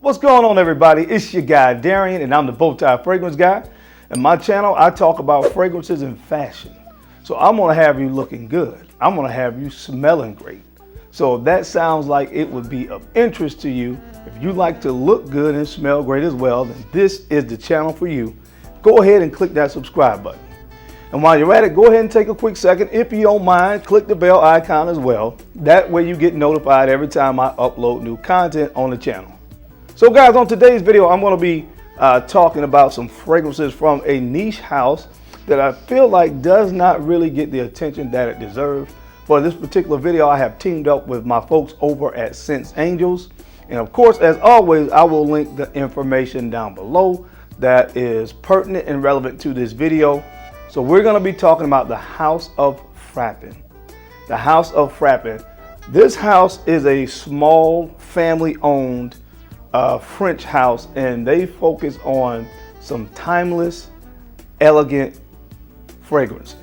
What's going on, everybody? It's your guy Darian, and I'm the Bowtie Fragrance Guy. And my channel, I talk about fragrances and fashion. So I'm gonna have you looking good. I'm gonna have you smelling great. So if that sounds like it would be of interest to you, if you like to look good and smell great as well, then this is the channel for you. Go ahead and click that subscribe button. And while you're at it, go ahead and take a quick second. If you don't mind, click the bell icon as well. That way you get notified every time I upload new content on the channel. So guys, on today's video, I'm going to be talking about some fragrances from a niche house that I feel like does not really get the attention that it deserves. For this particular video, I have teamed up with my folks over at Scents Angels. And of course, as always, I will link the information down below that is pertinent and relevant to this video. So we're going to be talking about the House of Frapin. The House of Frapin. This house is a small family-owned French house, and they focus on some timeless, elegant fragrances.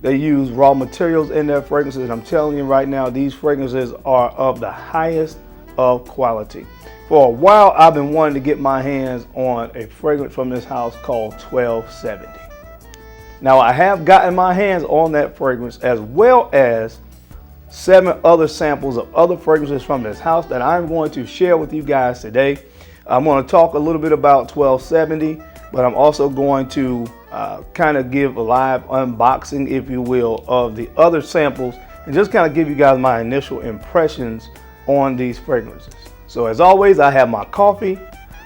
They use raw materials in their fragrances, and I'm telling you right now, these fragrances are of the highest of quality. For a while, I've been wanting to get my hands on a fragrance from this house called 1270. Now, I have gotten my hands on that fragrance, as well as 7 other samples of other fragrances from this house that I'm going to share with you guys today. I'm going to talk a little bit about 1270, but I'm also going to kind of give a live unboxing, if you will, of the other samples and just kind of give you guys my initial impressions on these fragrances. So as always, I have my coffee.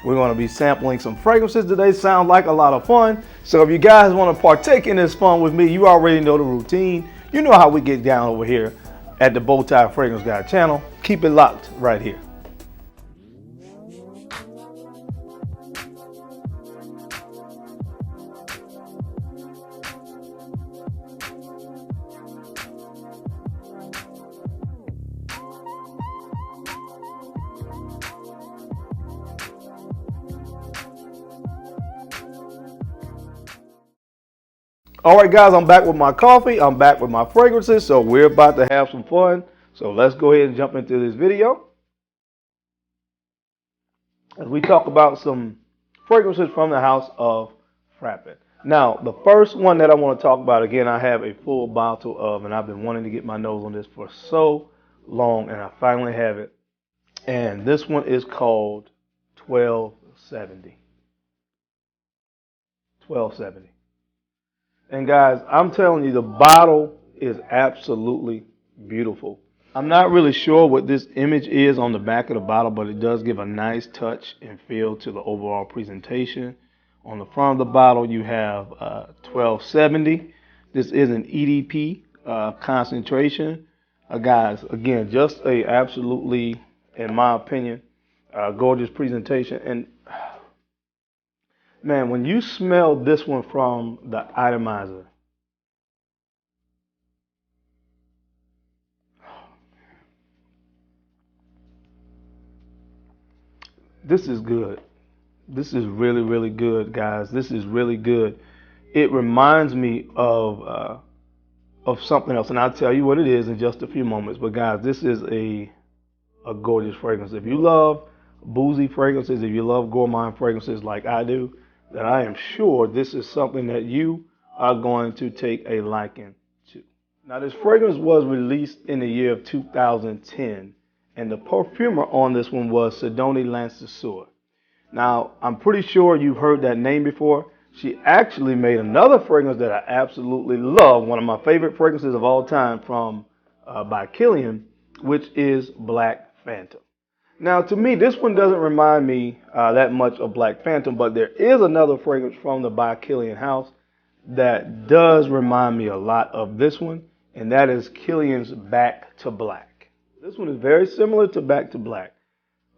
We're going to be sampling some fragrances today. Sounds like a lot of fun. So if you guys want to partake in this fun with me, you already know the routine. You know how we get down over here at the Bowtie Fragrance Guy channel. Keep it locked right here. All right, guys, I'm back with my coffee. I'm back with my fragrances. So we're about to have some fun. So let's go ahead and jump into this video as we talk about some fragrances from the House of Frapin. Now, the first one that I want to talk about, again, I have a full bottle of, and I've been wanting to get my nose on this for so long, and I finally have it. And this one is called 1270. 1270. And guys, I'm telling you, the bottle is absolutely beautiful. I'm not really sure what this image is on the back of the bottle, but it does give a nice touch and feel to the overall presentation. On the front of the bottle, you have 1270. This is an EDP concentration. Guys, again, just a absolutely, in my opinion, gorgeous presentation. And man, when you smell this one from the atomizer, this is good. This is really, really good, guys. This is really good. It reminds me of something else, and I'll tell you what it is in just a few moments. But guys, this is a gorgeous fragrance. If you love boozy fragrances, if you love gourmand fragrances like I do, then I am sure this is something that you are going to take a liking to. Now, this fragrance was released in the year of 2010, and the perfumer on this one was Sidonie Lancesseur. Now, I'm pretty sure you've heard that name before. She actually made another fragrance that I absolutely love, one of my favorite fragrances of all time from by Kilian, which is Black Phantom. Now, to me, this one doesn't remind me that much of Black Phantom, but there is another fragrance from the By Kilian house that does remind me a lot of this one, and that is Kilian's Back to Black. This one is very similar to Back to Black,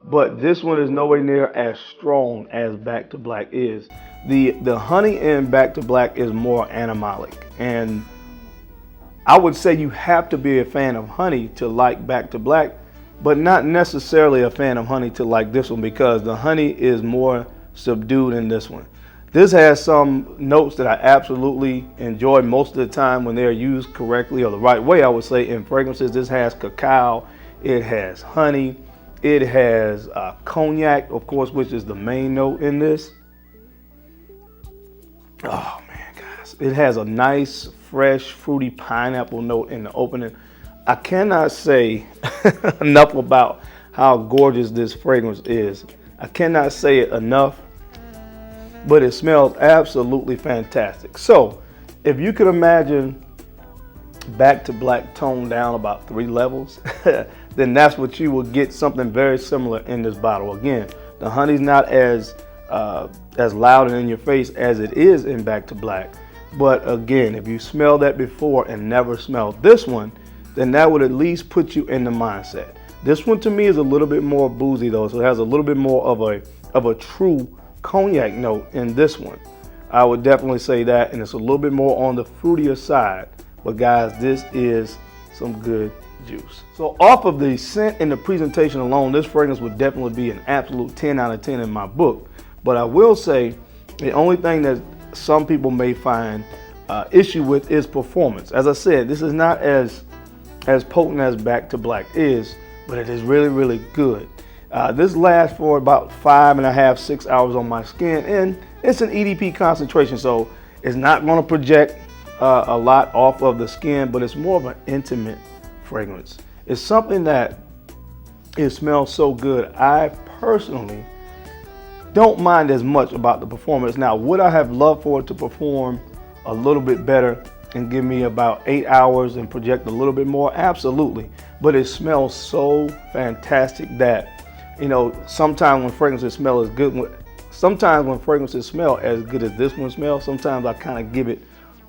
but this one is nowhere near as strong as Back to Black is. The honey in Back to Black is more animalic, and I would say you have to be a fan of honey to like Back to Black, but not necessarily a fan of honey to like this one, because the honey is more subdued in this one. This has some notes that I absolutely enjoy most of the time when they're used correctly, or the right way, I would say, in fragrances. This has cacao, it has honey, It has cognac, of course, which is the main note in this. Oh man, guys. It has a nice, fresh, fruity pineapple note in the opening. I cannot say enough about how gorgeous this fragrance is. I cannot say it enough, but it smells absolutely fantastic. So if you could imagine Back to Black toned down about 3 levels, then that's what you will get, something very similar in this bottle. Again, the honey's not as loud and in your face as it is in Back to Black. But again, if you smell that before and never smelled this one, then that would at least put you in the mindset. This one to me is a little bit more boozy though, so it has a little bit more of a true cognac note in this one. I would definitely say that, and it's a little bit more on the fruitier side. But guys, this is some good juice. So off of the scent and the presentation alone, this fragrance would definitely be an absolute 10 out of 10 in my book. But I will say the only thing that some people may find issue with is performance. As I said, this is not as potent as Back to Black is, but it is really, really good. This lasts for about 5.5 to 6 hours on my skin, and it's an EDP concentration, so it's not going to project a lot off of the skin, but it's more of an intimate fragrance. It's something that it smells so good. I personally don't mind as much about the performance. Now, would I have loved for it to perform a little bit better and give me about 8 hours and project a little bit more? Absolutely. But it smells so fantastic that, you know, sometimes when fragrances smell as good, sometimes when fragrances smell as good as this one smells, sometimes I kind of give it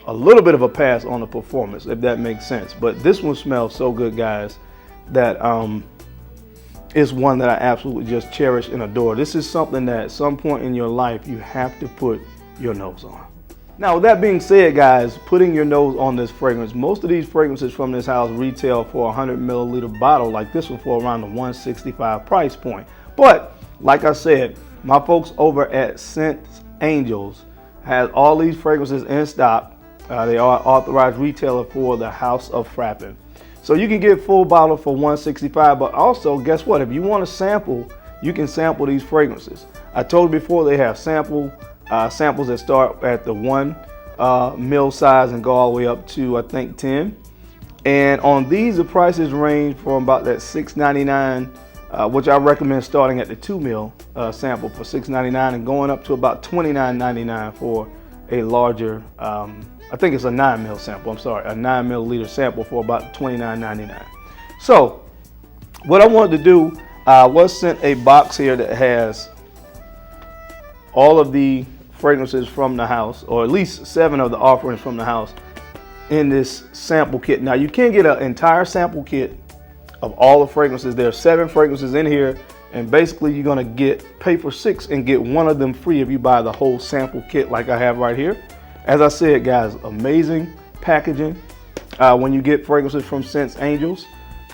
a little bit of a pass on the performance, if that makes sense. But this one smells so good, guys, that it's one that I absolutely just cherish and adore. This is something that at some point in your life you have to put your nose on. Now, with that being said, guys, putting your nose on this fragrance, most of these fragrances from this house retail for a 100 milliliter bottle like this one for around the $165 price point. But like I said, my folks over at Scent Angels has all these fragrances in stock. They are authorized retailer for the House of Frapin. So you can get full bottle for $165, but also guess what? If you want to sample, you can sample these fragrances. I told you before, they have samples that start at the 1 mil size and go all the way up to I think 10. And on these, the prices range from about that $6.99, which I recommend starting at the 2 mil sample for $6.99 and going up to about $29.99 for a larger, I think it's a 9 mil sample, I'm sorry, a 9 milliliter sample for about $29.99. So what I wanted to do was sent a box here that has all of the fragrances from the house, or at least 7 of the offerings from the house in this sample kit. Now you can get an entire sample kit of all the fragrances. There are 7 fragrances in here, and basically you're gonna pay for 6 and get 1 of them free if you buy the whole sample kit like I have right here. As I said, guys, amazing packaging when you get fragrances from Scent Angels.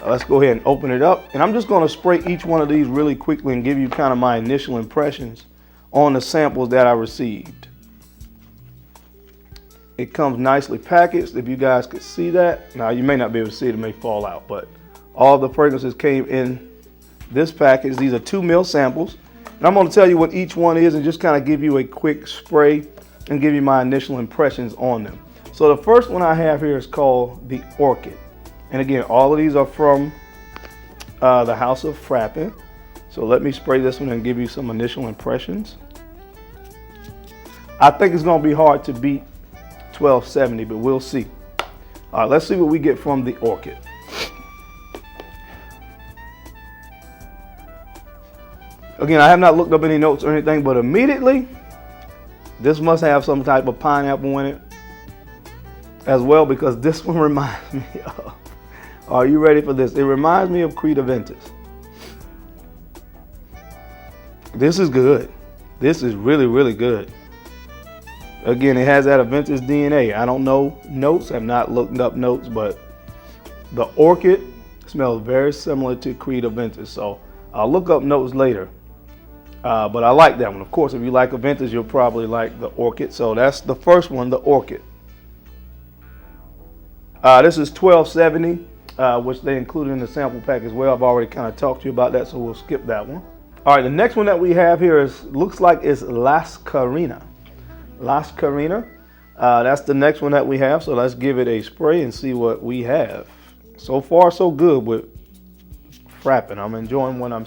Let's go ahead and open it up, and I'm just gonna spray each one of these really quickly and give you kind of my initial impressions on the samples that I received. It comes nicely packaged, if you guys could see that. Now you may not be able to see it, it may fall out, but all the fragrances came in this package. These are 2 mil samples, and I'm going to tell you what each one is and just kind of give you a quick spray and give you my initial impressions on them. So the first one I have here is called the Orchid, and again, all of these are from the House of Frapin. So let me spray this one and give you some initial impressions. I think it's going to be hard to beat 1270, but we'll see. All right, let's see what we get from the Orchid. Again, I have not looked up any notes or anything, but immediately, this must have some type of pineapple in it as well, because this one reminds me of, are you ready for this? It reminds me of Creed Aventus. This is good. This is really, really good. Again, it has that Aventus DNA. I don't know notes. I've not looked up notes, but the Orchid smells very similar to Creed Aventus. So I'll look up notes later. But I like that one. Of course, if you like Aventus, you'll probably like the Orchid. So that's the first one, the Orchid. This is 1270. which they included in the sample pack as well. I've already kind of talked to you about that, so we'll skip that one. All right, the next one that we have here looks like it's Las Carina. Las Carina. That's the next one that we have, so let's give it a spray and see what we have. So far, so good with Frapin. I'm enjoying what I'm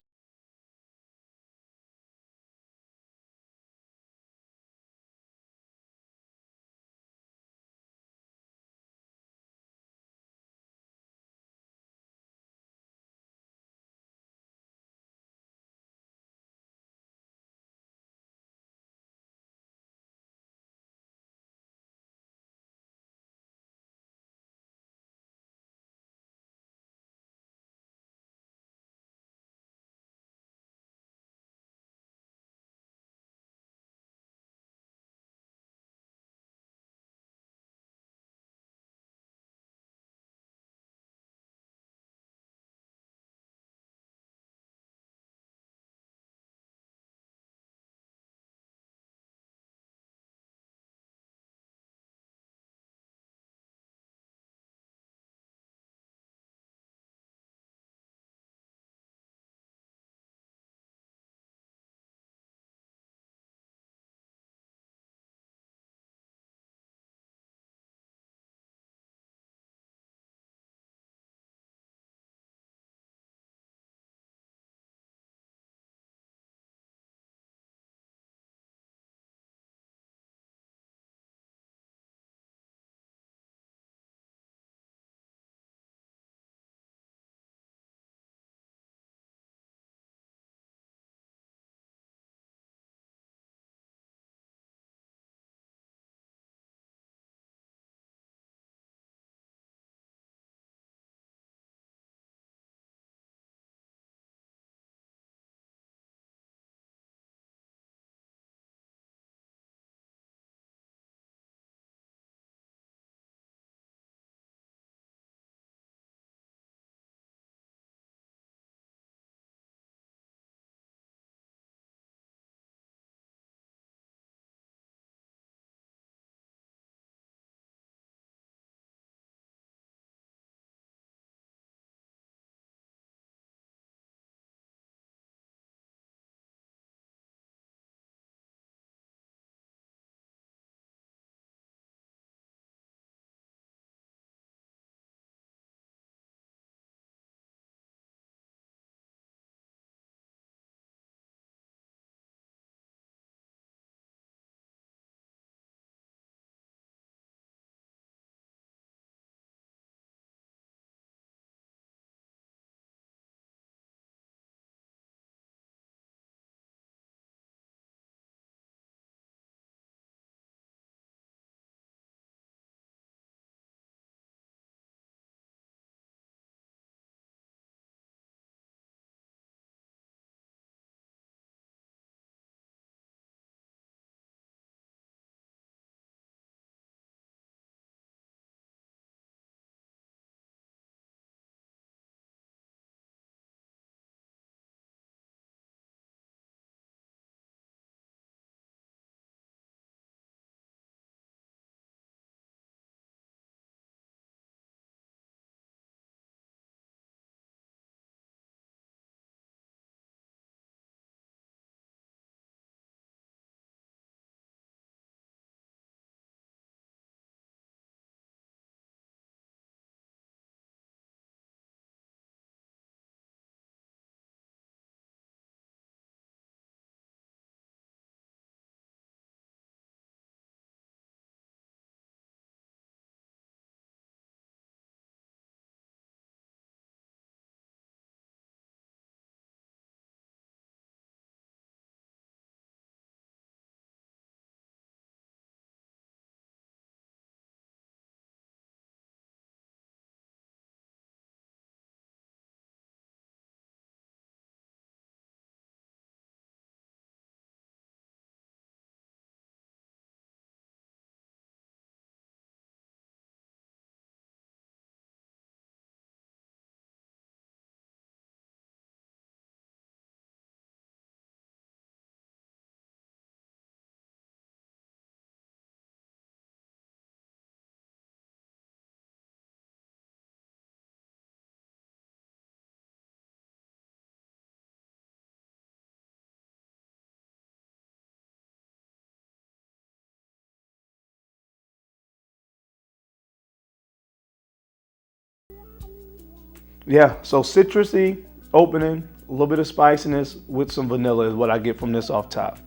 Yeah, so citrusy opening, a little bit of spiciness with some vanilla is what I get from this off top.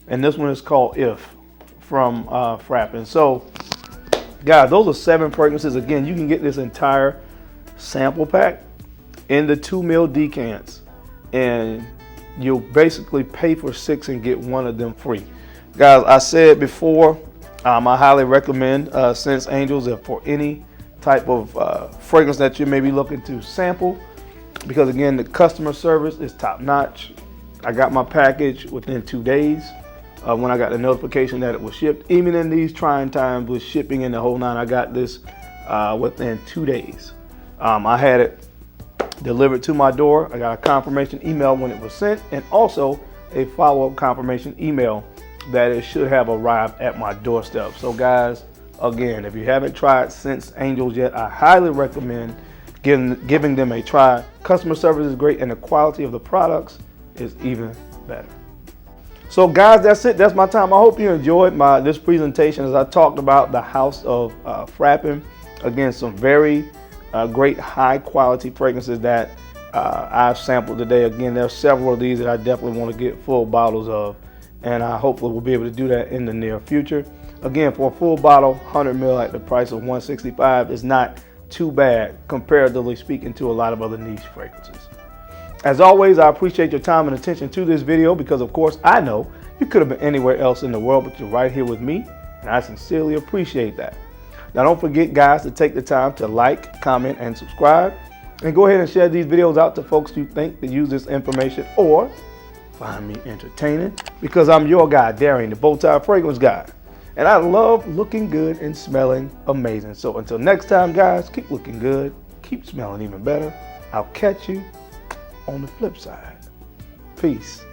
And this one is called If from Frapin. So, guys, those are 7 fragrances. Again, you can get this entire sample pack in the 2 ml decants, and you'll basically pay for 6 and get 1 of them free. Guys, I said before, I highly recommend Sense Angels for any type of fragrance that you may be looking to sample, because again, the customer service is top notch. I got my package within 2 days when I got the notification that it was shipped. Even in these trying times with shipping and the whole nine, I got this within 2 days. I had it delivered to my door. I got a confirmation email when it was sent, and also a follow-up confirmation email that it should have arrived at my doorstep. So guys, again, if you haven't tried Sense Angels yet, I highly recommend giving them a try. Customer service is great, and the quality of the products is even better. So guys, that's it. That's my time. I hope you enjoyed this presentation as I talked about the House of Frapin. Again, some very great high quality fragrances that I've sampled today. Again, there's several of these that I definitely want to get full bottles of, and I hopefully will be able to do that in the near future. Again, for a full bottle, 100 ml at the price of $165 is not too bad, comparatively speaking, to a lot of other niche fragrances. As always, I appreciate your time and attention to this video, because of course I know you could have been anywhere else in the world, but you're right here with me, and I sincerely appreciate that. Now don't forget, guys, to take the time to like, comment, and subscribe, and go ahead and share these videos out to folks you think that use this information or find me entertaining, because I'm your guy, Darian, the Bowtie Fragrance Guy. And I love looking good and smelling amazing. So until next time, guys, keep looking good, keep smelling even better. I'll catch you on the flip side. Peace.